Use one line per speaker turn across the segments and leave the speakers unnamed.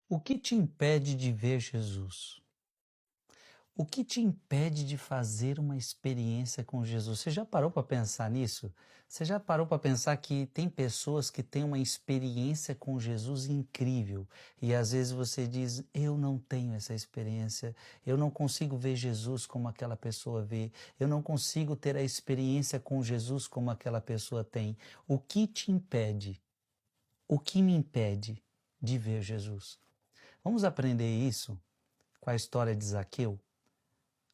O que te impede de ver Jesus? O que te impede de fazer uma experiência com Jesus? Você já parou para pensar nisso? Você já parou para pensar que tem pessoas que têm uma experiência com Jesus incrível e às vezes você diz: Eu não tenho essa experiência, eu não consigo ver Jesus como aquela pessoa vê, eu não consigo ter a experiência com Jesus como aquela pessoa tem. O que te impede? O que me impede de ver Jesus? Vamos aprender isso com a história de Zaqueu?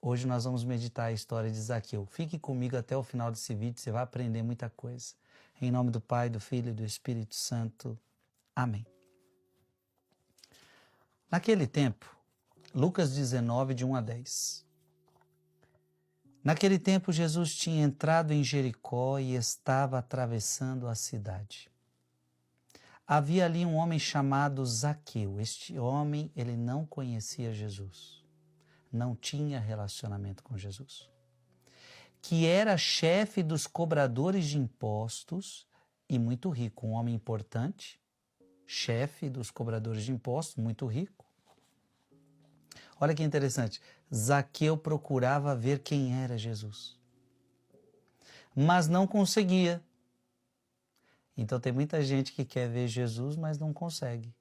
Hoje nós vamos meditar a história de Zaqueu. Fique comigo até o final desse vídeo, você vai aprender muita coisa. Em nome do Pai, do Filho e do Espírito Santo. Amém. Naquele tempo, Lucas 19, de 1 a 10. Naquele tempo, Jesus tinha entrado em Jericó e estava atravessando a cidade. Havia ali um homem chamado Zaqueu. Este homem, ele não conhecia Jesus. Não tinha relacionamento com Jesus, que era chefe dos cobradores de impostos e muito rico, um homem importante, chefe dos cobradores de impostos, muito rico. Olha que interessante, Zaqueu procurava ver quem era Jesus, mas não conseguia. Então tem muita gente que quer ver Jesus, mas não consegue.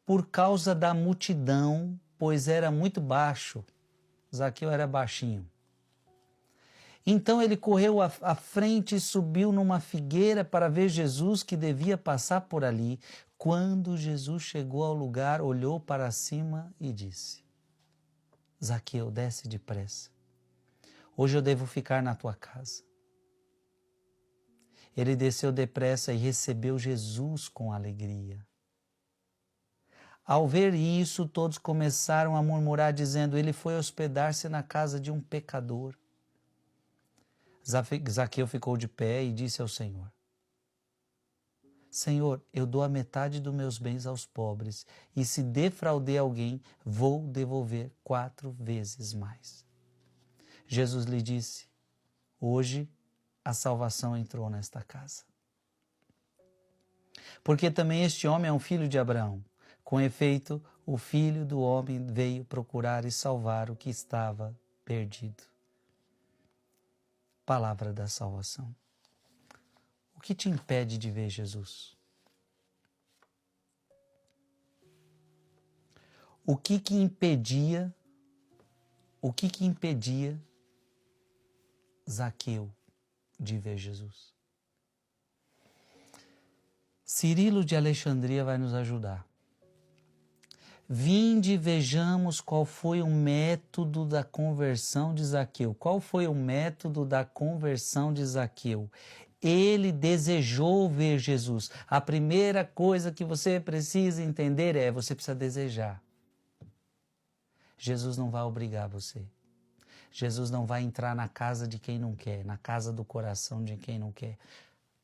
Por causa da multidão, pois era muito baixo. Zaqueu era baixinho. Então ele correu à frente e subiu numa figueira para ver Jesus, que devia passar por ali. Quando Jesus chegou ao lugar, olhou para cima e disse: Zaqueu, desce depressa. Hoje eu devo ficar na tua casa. Ele desceu depressa e recebeu Jesus com alegria. Ao ver isso, todos começaram a murmurar, dizendo: Ele foi hospedar-se na casa de um pecador. Zaqueu ficou de pé e disse ao Senhor: Senhor, eu dou a metade dos meus bens aos pobres, e se defraudei alguém, vou devolver 4 vezes mais. Jesus lhe disse: Hoje a salvação entrou nesta casa. Porque também este homem é um filho de Abraão. Com efeito, o Filho do Homem veio procurar e salvar o que estava perdido. Palavra da salvação. O que te impede de ver Jesus? O que impedia Zaqueu de ver Jesus? Cirilo de Alexandria vai nos ajudar. Vinde e vejamos qual foi o método da conversão de Zaqueu. Qual foi o método da conversão de Zaqueu? Ele desejou ver Jesus. A primeira coisa que você precisa entender é: você precisa desejar. Jesus não vai obrigar você. Jesus não vai entrar na casa de quem não quer, na casa do coração de quem não quer.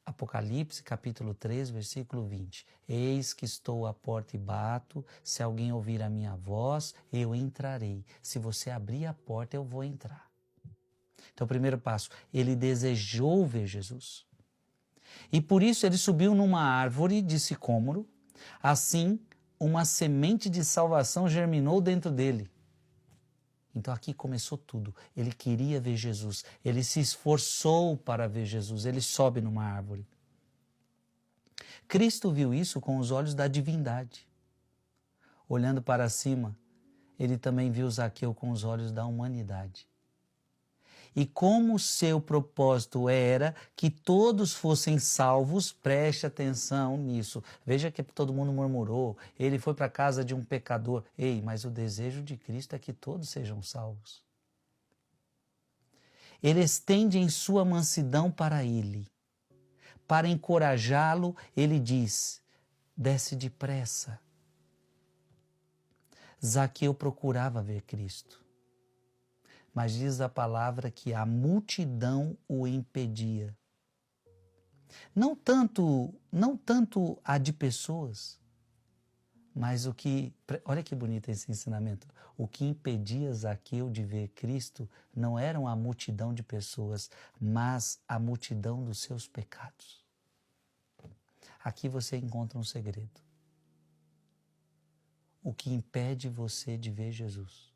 Apocalipse, capítulo 3, versículo 20. Eis que estou à porta e bato, se alguém ouvir a minha voz, eu entrarei. Se você abrir a porta, eu vou entrar. Então, o primeiro passo, ele desejou ver Jesus. E por isso ele subiu numa árvore de sicômoro, assim uma semente de salvação germinou dentro dele. Então aqui começou tudo. Ele queria ver Jesus, ele se esforçou para ver Jesus, ele sobe numa árvore. Cristo viu isso com os olhos da divindade. Olhando para cima, ele também viu Zaqueu com os olhos da humanidade. E como seu propósito era que todos fossem salvos, preste atenção nisso. Veja que todo mundo murmurou, ele foi para a casa de um pecador. Ei, mas o desejo de Cristo é que todos sejam salvos. Ele estende em sua mansidão para ele. Para encorajá-lo, ele diz: desce depressa. Zaqueu procurava ver Cristo, mas diz a palavra que a multidão o impedia. Não tanto a de pessoas, mas olha que bonito esse ensinamento, o que impedia Zaqueu de ver Cristo não eram a multidão de pessoas, mas a multidão dos seus pecados. Aqui você encontra um segredo. O que impede você de ver Jesus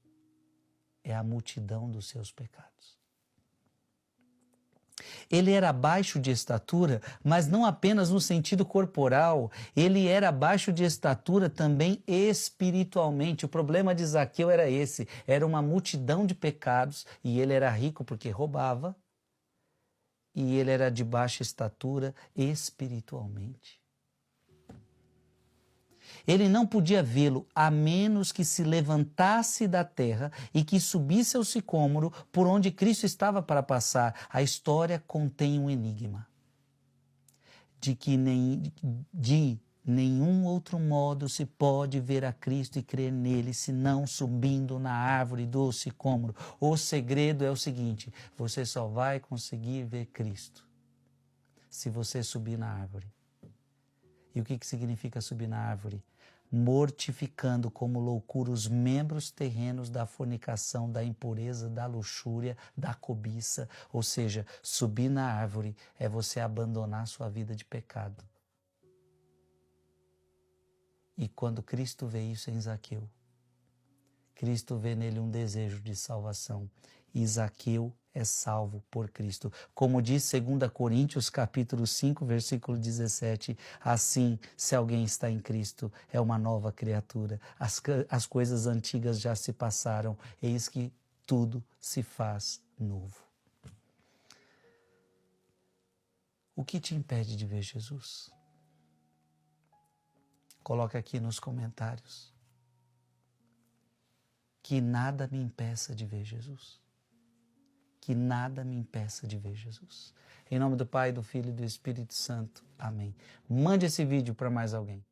é a multidão dos seus pecados. Ele era baixo de estatura, mas não apenas no sentido corporal, ele era baixo de estatura também espiritualmente. O problema de Zaqueu era esse, era uma multidão de pecados e ele era rico porque roubava e ele era de baixa estatura espiritualmente. Ele não podia vê-lo a menos que se levantasse da terra e que subisse ao sicômoro por onde Cristo estava para passar. A história contém um enigma de nenhum outro modo se pode ver a Cristo e crer nele, senão subindo na árvore do sicômoro. O segredo é o seguinte: você só vai conseguir ver Cristo se você subir na árvore. E o que significa subir na árvore? Mortificando como loucura os membros terrenos da fornicação, da impureza, da luxúria, da cobiça. Ou seja, subir na árvore é você abandonar sua vida de pecado. E quando Cristo vê isso em Zaqueu, Cristo vê nele um desejo de salvação. E Zaqueu é salvo por Cristo. Como diz 2 Coríntios capítulo 5, versículo 17, assim, se alguém está em Cristo, é uma nova criatura. As coisas antigas já se passaram, eis que tudo se faz novo. O que te impede de ver Jesus? Coloca aqui nos comentários. Que nada me impeça de ver Jesus. Que nada me impeça de ver Jesus. Em nome do Pai, do Filho e do Espírito Santo. Amém. Mande esse vídeo para mais alguém.